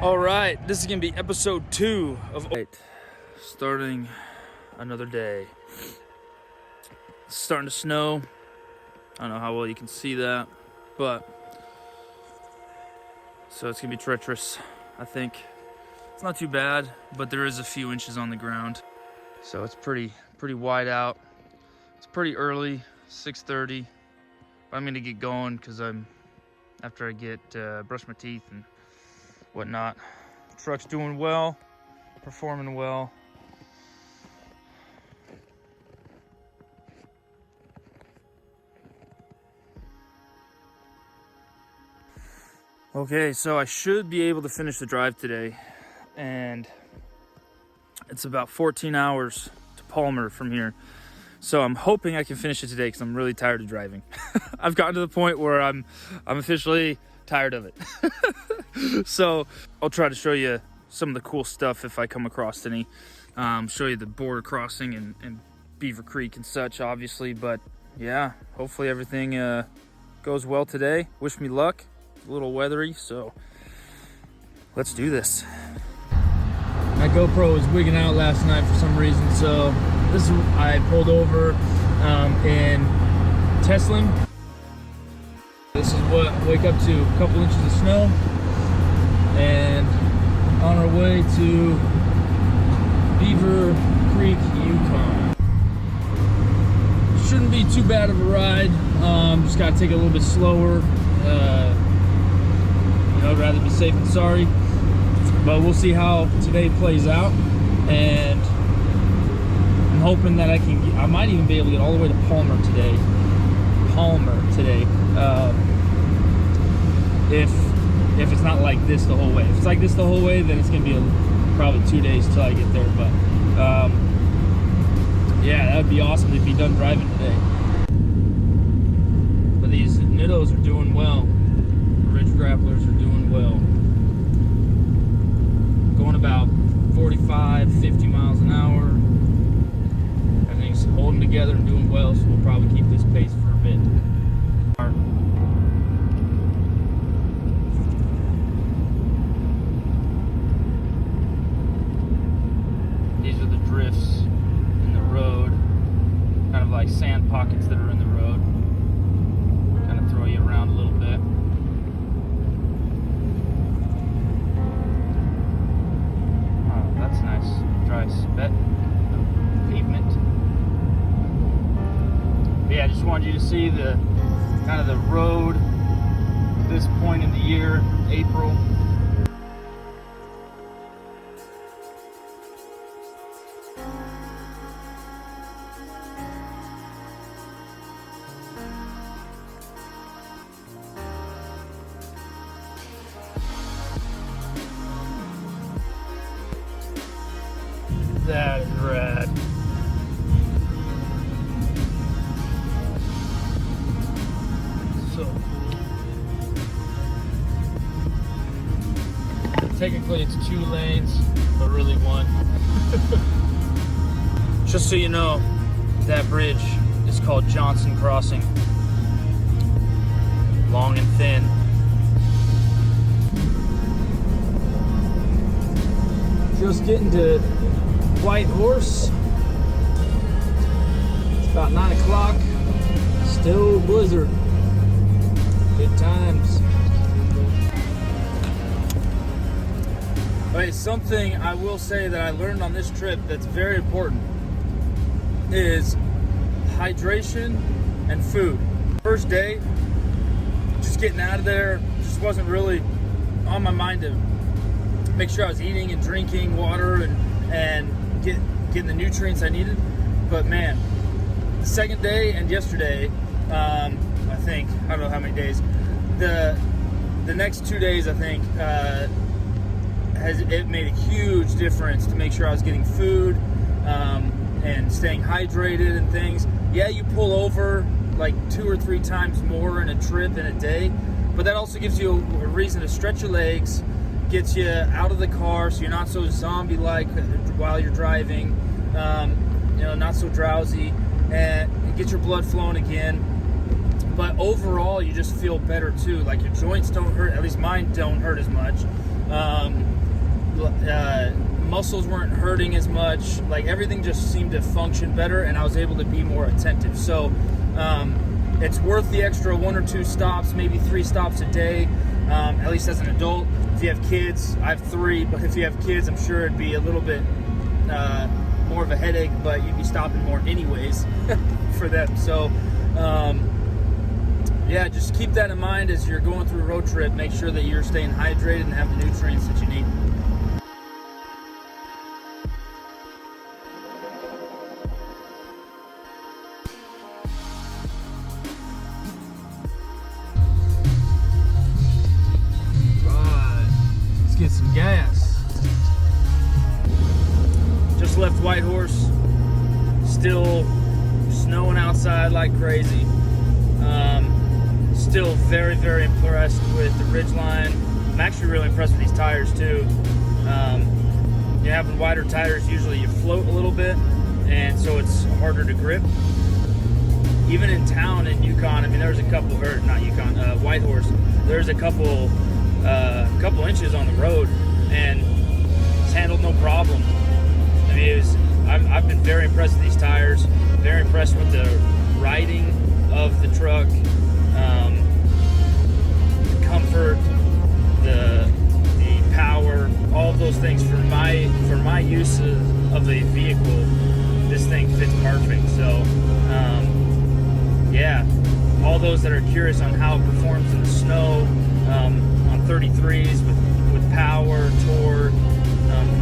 All right, this is gonna be episode 2 of starting another day. It's starting to snow. I don't know how well you can see that, but so it's gonna be treacherous. I think it's not too bad, but there is a few inches on the ground, so it's pretty wide out. It's pretty early, 6:30. But I'm gonna get going because after I get brush my teeth and whatnot. Truck's doing well, performing well. Okay, so I should be able to finish the drive today, and it's about 14 hours to Palmer from here. So I'm hoping I can finish it today because I'm really tired of driving. I've gotten to the point where I'm officially tired of it. So I'll try to show you some of the cool stuff if I come across any. Show you the border crossing and Beaver Creek and such, obviously. But yeah, hopefully everything goes well today. Wish me luck. It's a little weathery, so let's do this. My GoPro was wigging out last night for some reason, so I pulled over in Telslin. This is what I wake up to, a couple inches of snow, and on our way to Beaver Creek, Yukon. Shouldn't be too bad of a ride. Just gotta take it a little bit slower. I'd rather be safe than sorry. But we'll see how today plays out, and I'm hoping that I might even be able to get all the way to Palmer today. If it's not like this the whole way. If it's like this the whole way, then it's gonna be probably 2 days till I get there. But yeah, that would be awesome to be done driving today. But these Nittos are doing well. The Ridge Grapplers are doing well. Going about 45, 50 miles an hour. Everything's holding together and doing well, so we'll probably keep this pace for a bit. These are the drifts in the road, kind of like sand pockets that are in the road. Kind of throw you around a little bit. That's nice, dry spit, pavement. But yeah, I just wanted you to see the kind of the road at this point in the year, April. That is rad. So cool. Technically it's 2 lanes, but really 1. Just so you know, that bridge is called Johnson Crossing. Long and thin. Just getting to White Horse. It's about 9 o'clock. Still blizzard. Good times. But something I will say that I learned on this trip that's very important is hydration and food. First day, just getting out of there, just wasn't really on my mind to make sure I was eating and drinking water and getting the nutrients I needed. But man, the second day and yesterday, I don't know how many days, the next 2 days I think it made a huge difference to make sure I was getting food and staying hydrated and things. Yeah, you pull over like 2 or 3 times more in a trip in a day, but that also gives you a reason to stretch your legs, gets you out of the car so you're not so zombie-like while you're driving, not so drowsy, and get your blood flowing again. But overall, you just feel better too. Like your joints don't hurt, at least mine don't hurt as much. Muscles weren't hurting as much. Like everything just seemed to function better, and I was able to be more attentive. So it's worth the extra 1 or 2 stops, maybe 3 stops a day, at least as an adult. If you have kids, I have 3, but if you have kids, I'm sure it'd be a little bit more of a headache, but you'd be stopping more anyways for them. So yeah, just keep that in mind as you're going through a road trip. Make sure that you're staying hydrated and have the nutrients that you need. Get some gas. Just left Whitehorse. Still snowing outside like crazy. Still very, very impressed with the Ridgeline. I'm actually really impressed with these tires too. You having wider tires, usually you float a little bit, and so it's harder to grip. Even in town in Yukon, I mean, there's a couple, or not Yukon, Whitehorse. There's a couple inches on the road, and it's handled no problem. I mean, I've been very impressed with these tires, very impressed with the riding of the truck, the comfort, the power, all of those things for my use of a vehicle. This thing fits perfect. So yeah, all those that are curious on how it performs in the snow, on 33s with power, torque,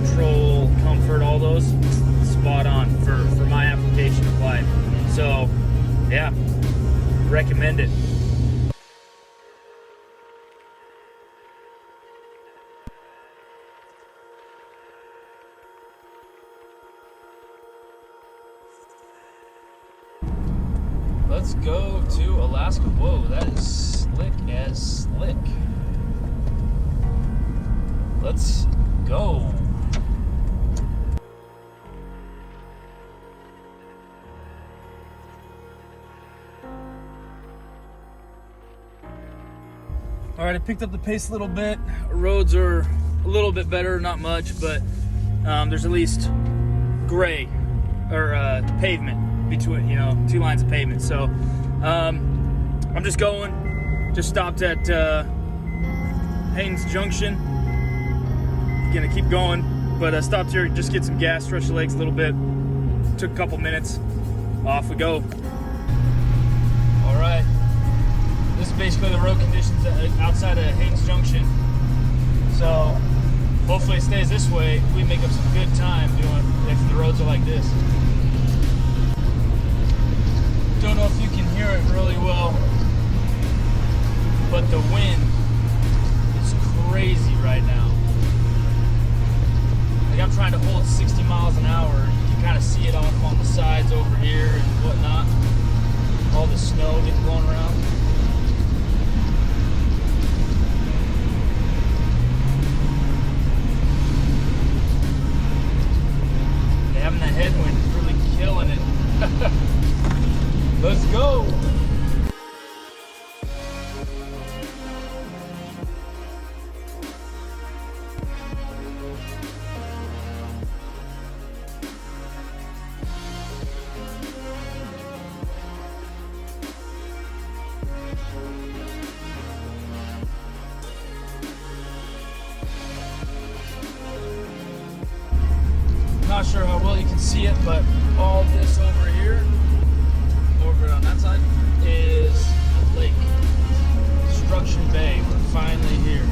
control, comfort, all those, spot on for my application of life. So yeah, recommend it. Let's go to Alaska. Whoa, that is slick as slick. Let's go. All right, I picked up the pace a little bit. Roads are a little bit better, not much, but there's at least gray or pavement between, 2 lines of pavement. So I'm just going. Just stopped at Haynes Junction. Gonna keep going, but stopped here, just get some gas, stretch the legs a little bit. Took a couple minutes. Off we go. All right. This is basically the road conditions outside of Haynes Junction. So hopefully it stays this way. We make up some good time doing if the roads are like this. Don't know if you can hear it really well, but the wind is crazy right now. Like I'm trying to hold 60 miles an hour. You can kind of see it off on the sides over here and whatnot. All the snow getting blown around. Having that headwind is really killing it. Let's go. Not sure how well you can see it, but all this over here, over on that side, is a lake. Destruction Bay. We're finally here.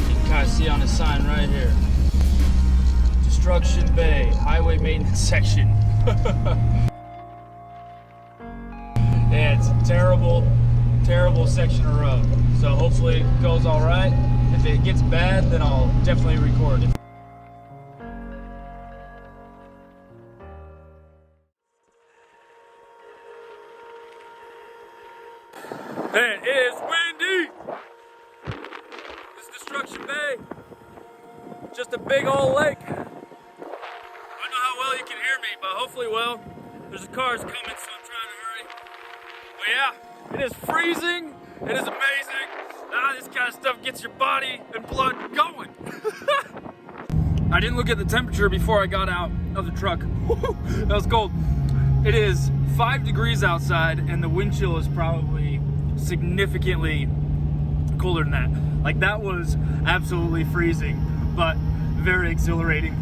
You can kind of see on the sign right here. Destruction Bay, highway maintenance section. Yeah, it's a terrible, terrible section of road. So hopefully it goes all right. If it gets bad, then I'll definitely record it. Man, it is windy. This is Destruction Bay. Just a big old lake. I don't know how well you can hear me, but hopefully well. There's cars coming, so I'm trying to hurry. But yeah, it is freezing. It is amazing. This kind of stuff gets your body and blood going. didn't look at the temperature before I got out of the truck. That was cold. It is 5 degrees outside, and the wind chill is probably significantly colder than that. Like, that was absolutely freezing, but very exhilarating.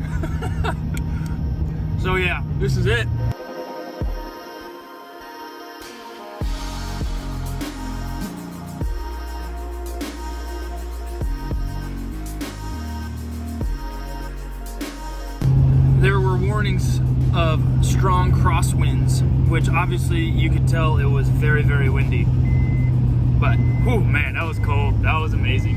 So yeah, this is it. There were warnings of strong crosswinds, which obviously you could tell it was very, very windy. But, whew, man, that was cold. That was amazing.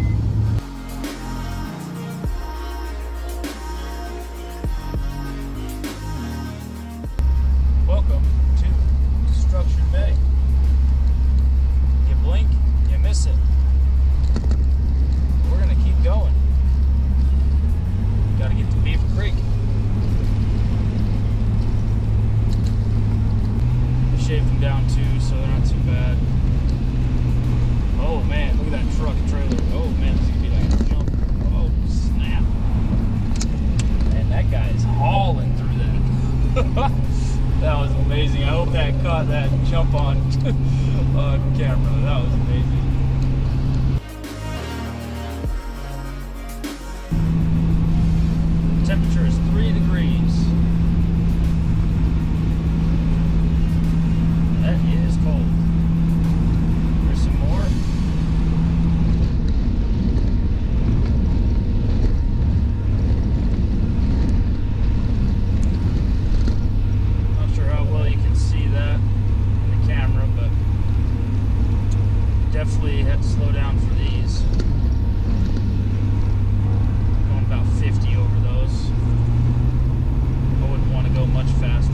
Welcome to Destruction Bay. You blink, you miss it. We're gonna keep going. Gotta get to Beaver Creek. They shaved them down too, so they're not too bad. Oh man, look at that truck trailer. Oh man, this is gonna be like a jump. Oh snap. Man, that guy's hauling through that. That was amazing. I hope that caught that jump on camera. That was amazing. Temperature is 3 degrees. That is cold. There's some more. Not sure how well you can see that in the camera, but definitely had to slow down for these. Going about 50 over those. I wouldn't want to go much faster.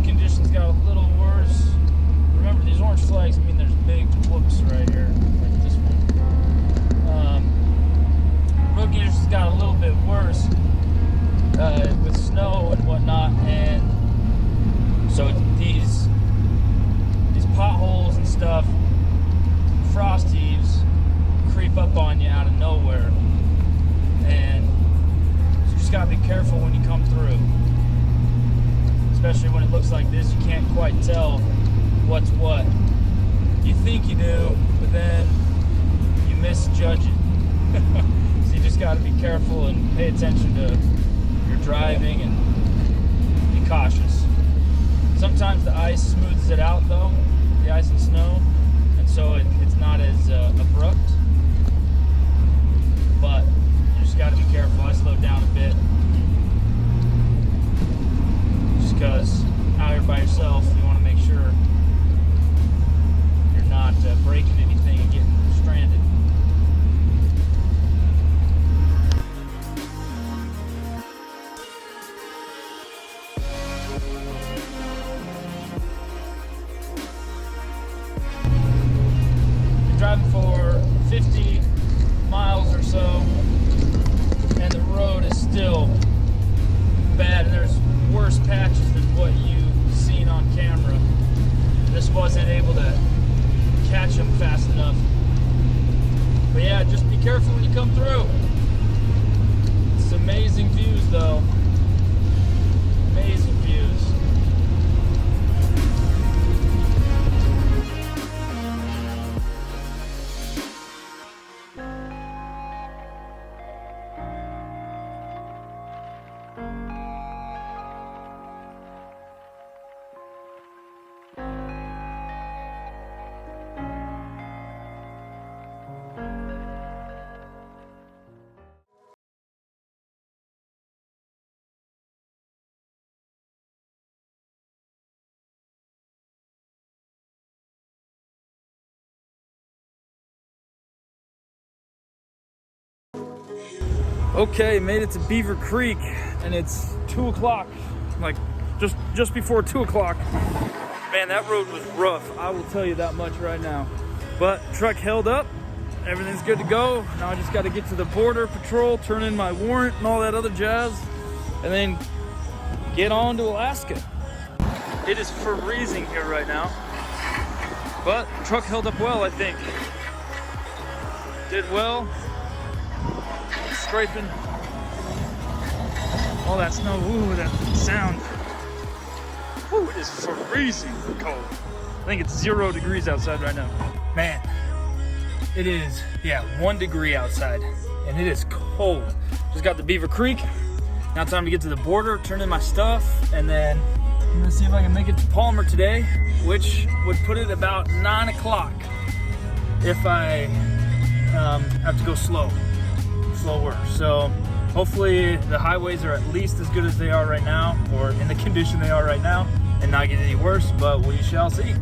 Conditions got a little worse. Remember, these orange flags mean there's big whoops right here, like this one. Road conditions got a little bit worse with snow and whatnot, and so these potholes and stuff, frost heaves, creep up on you out of nowhere, and you just gotta be careful when you come through. Especially when it looks like this, you can't quite tell what's what. You think you do, but then you misjudge it. So you just got to be careful and pay attention to your driving and be cautious. Sometimes the ice smooths it out though, the ice and snow, and so it's not as abrupt. But you just got to be careful. I slowed down a bit. Because out here by yourself, you want to make sure you're not breaking anything and getting stranded. You're driving for 50 miles or so, and the road is still bad, and there's worse patches than what you've seen on camera. This wasn't able to catch them fast enough. But yeah, just be careful when you come through. It's amazing views though. Amazing views. Okay, made it to Beaver Creek, and it's 2 o'clock, like just before 2 o'clock. Man, that road was rough, I will tell you that much right now. But truck held up, everything's good to go. Now I just got to get to the border patrol, turn in my warrant and all that other jazz, and then get on to Alaska. It is freezing here right now. But truck held up well, I think. Did well. Scraping all that snow. Ooh, that sound. Ooh, it is freezing cold. I think it's 0 degrees outside right now. Man, it is, 1 degree outside, and it is cold. Just got to Beaver Creek. Now time to get to the border, turn in my stuff, and then I'm gonna see if I can make it to Palmer today, which would put it about 9 o'clock if I have to go slower. So hopefully the highways are at least as good as they are right now, or in the condition they are right now, and not get any worse, but we shall see.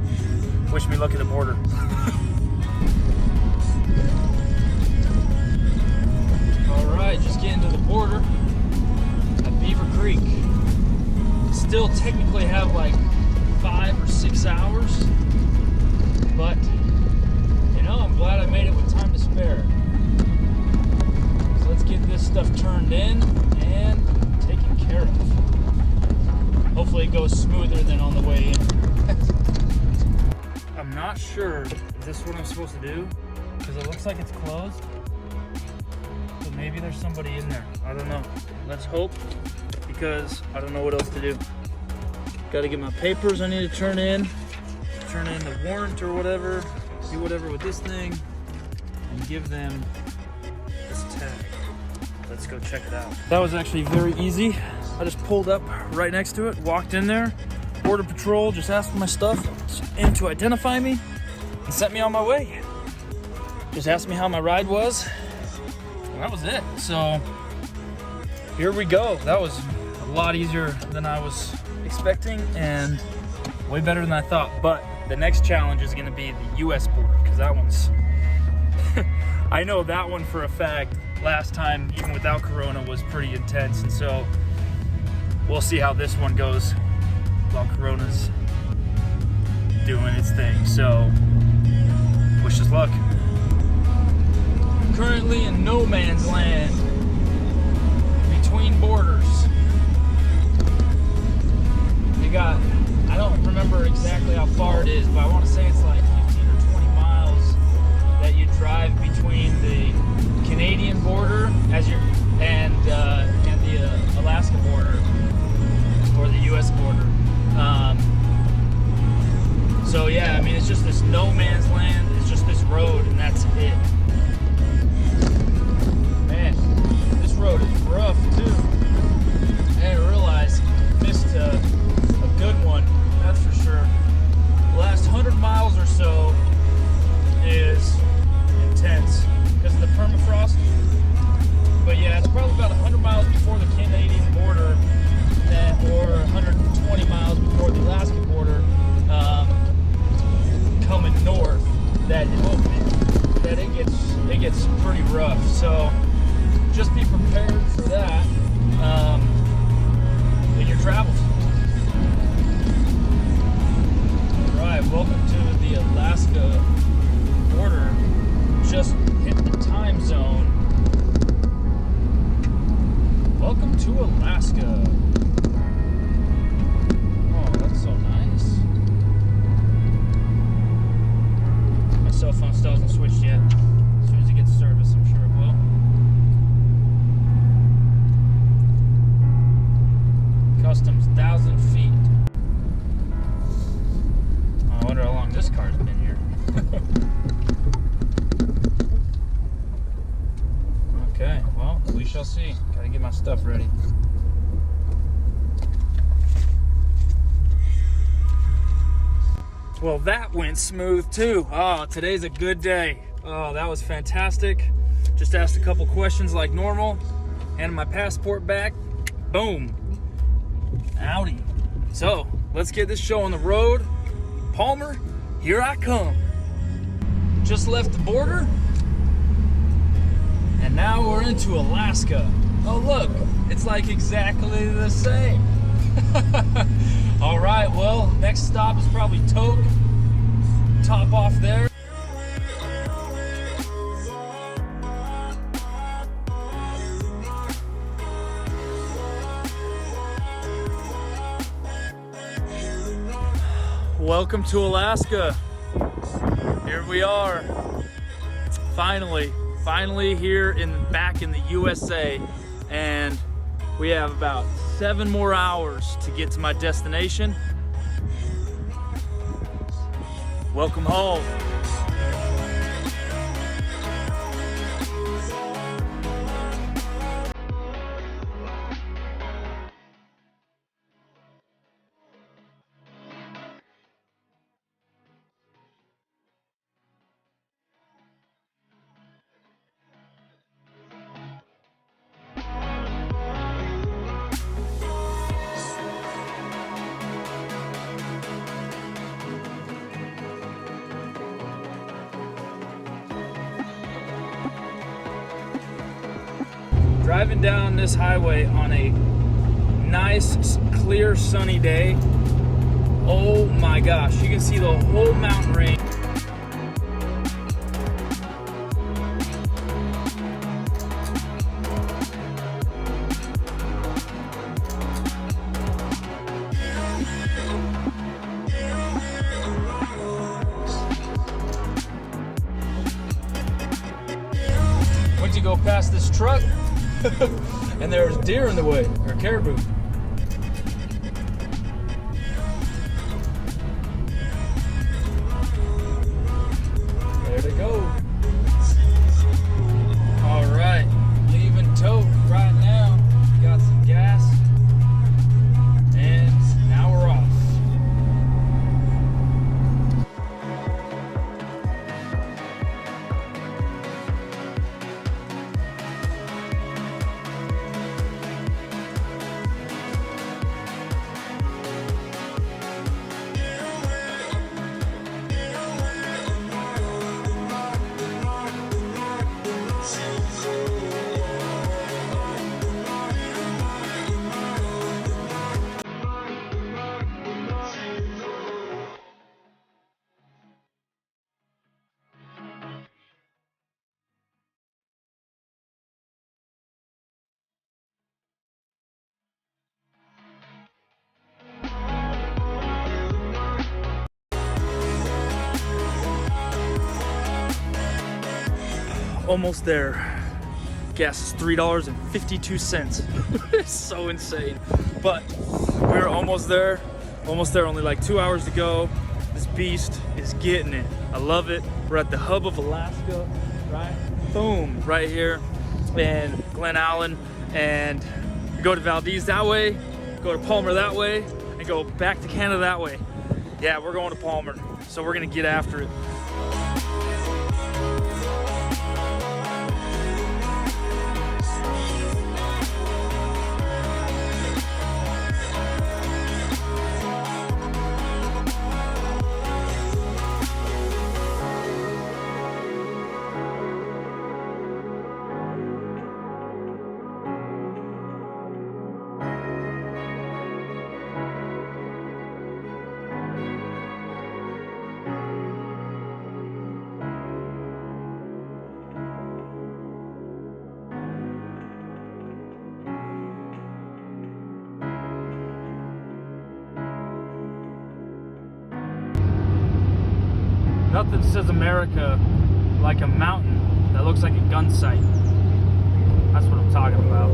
Wish me luck at the border. All right, just getting to the border at Beaver Creek. Still technically have like 5 or 6 hours, but you know, I'm glad I made it with time to spare. So let's get this stuff turned in and taken care of. Hopefully it goes smoother than on the way in. I'm not sure if this is what I'm supposed to do, because it looks like it's closed. So maybe there's somebody in there. I don't know. Let's hope, because I don't know what else to do. Got to get my papers I need to turn in the warrant or whatever, do whatever with this thing, and give them this tag. Let's go check it out. That was actually very easy. I just pulled up right next to it, walked in there, Border Patrol just asked for my stuff and to identify me and sent me on my way. Just asked me how my ride was, and that was it. So here we go. That was a lot easier than I was expecting and way better than I thought. But the next challenge is going to be the US border, because that one's I know that one for a fact. Last time, even without Corona, was pretty intense, and so we'll see how this one goes while Corona's doing its thing. So wish us luck. Currently in no man's land between borders. You got, I don't remember exactly how far it is, but I want to say it's like 15 or 20 miles that you drive between the Canadian border and the Alaska border, or the US border. So yeah, I mean, it's just this no man's land. It's just this road, and that's it. Man, this road is rough too. I didn't realize missed a good one, that's for sure. The last 100 miles or so is intense because of the permafrost. But yeah, it's probably about 100 miles before the Canadian border, or 120 miles before the Alaska border, coming north, that it gets pretty rough. So just be prepared for that in your travels. All right, welcome to the Alaska border. Just hit the time zone. Welcome to Alaska. Oh, that's so nice. My cell phone still hasn't switched yet. As soon as it gets service, I'm sure it will. Customs, 1,000 feet. Oh, I wonder how long this car's been here. Okay, well, we shall see. Gotta get my stuff ready. Well, that went smooth too. Oh, today's a good day. Oh, that was fantastic. Just asked a couple questions like normal. Handed my passport back. Boom. Howdy. So, let's get this show on the road. Palmer, here I come. Just left the border. And now we're into Alaska. Oh look, it's like exactly the same. All right, well, next stop is probably Tok. Top off there. Welcome to Alaska. Here we are. Finally here back in the USA, and we have about 7 more hours to get to my destination. Welcome home. Driving down this highway on a nice, clear, sunny day. Oh my gosh, you can see the whole mountain range. Once you go past this truck, and there's deer in the way, or caribou. There they go. All right, leaving tote right now. Got some gas, and now we're off. Almost there. Gas is $3.52. It's so insane. But we're almost there. Only like 2 hours to go. This beast is getting it. I love it. We're at the hub of Alaska, right? Boom, right here in Glen Allen. And we go to Valdez that way, go to Palmer that way, and go back to Canada that way. Yeah, we're going to Palmer. So we're gonna get after it. Nothing says America like a mountain that looks like a gun sight. That's what I'm talking about.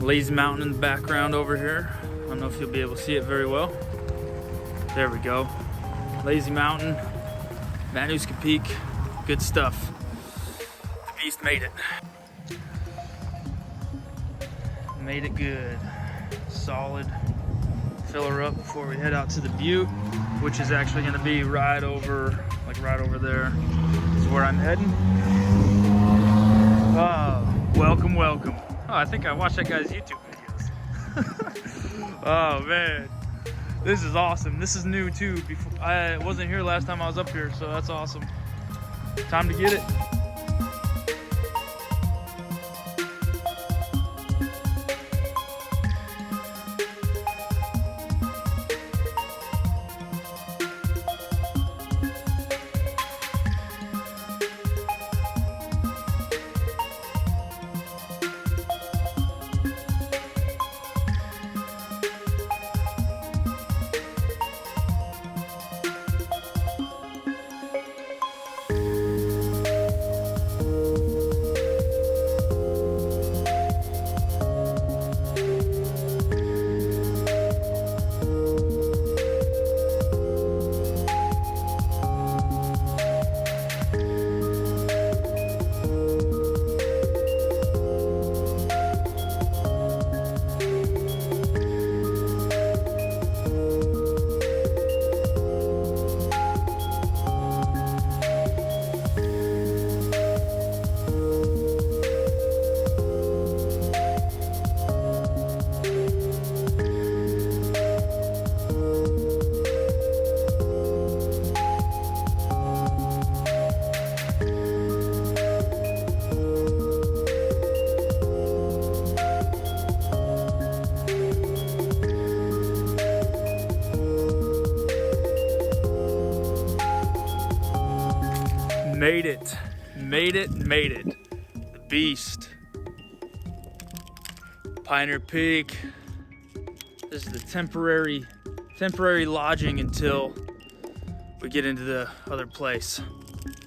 Lazy Mountain in the background over here. I don't know if you'll be able to see it very well. There we go. Lazy Mountain, Manuska Peak, good stuff. The beast made it. Made it good. Solid. Fill her up before we head out to the butte, which is actually gonna be right over, like right over there is where I'm heading. Oh, welcome, welcome. Oh, I think I watched that guy's YouTube videos. Oh man, this is awesome. This is new too. I wasn't here last time I was up here, so that's awesome. Time to get it. Made it, made it, made it. The beast. Pioneer Peak. This is the temporary lodging until we get into the other place.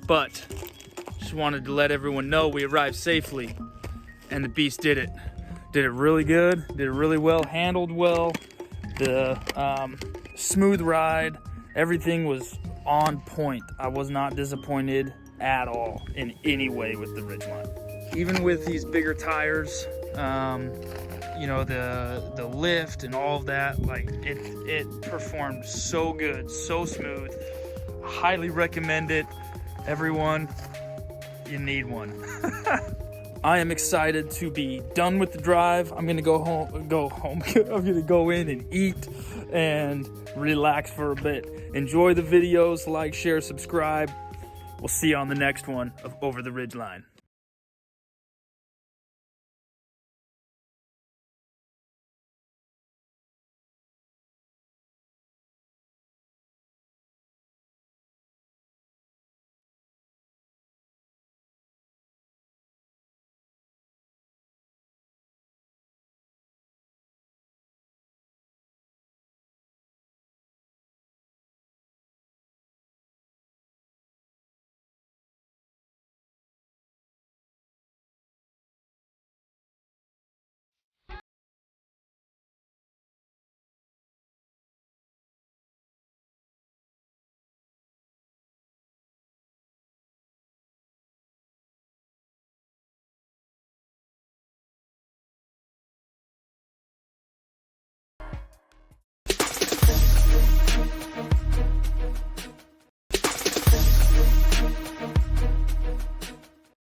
But just wanted to let everyone know we arrived safely and the beast did it. Did it really good, did it really well, handled well. The smooth ride, everything was on point. I was not disappointed at all in any way with the Ridgeline. Even with these bigger tires, you know, the lift and all of that, like it performed so good, so smooth. Highly recommend it. Everyone, you need one. I am excited to be done with the drive. I'm gonna go home. I'm gonna go in and eat and relax for a bit. Enjoy the videos, like, share, subscribe. We'll see you on the next one of Over the Ridgeline.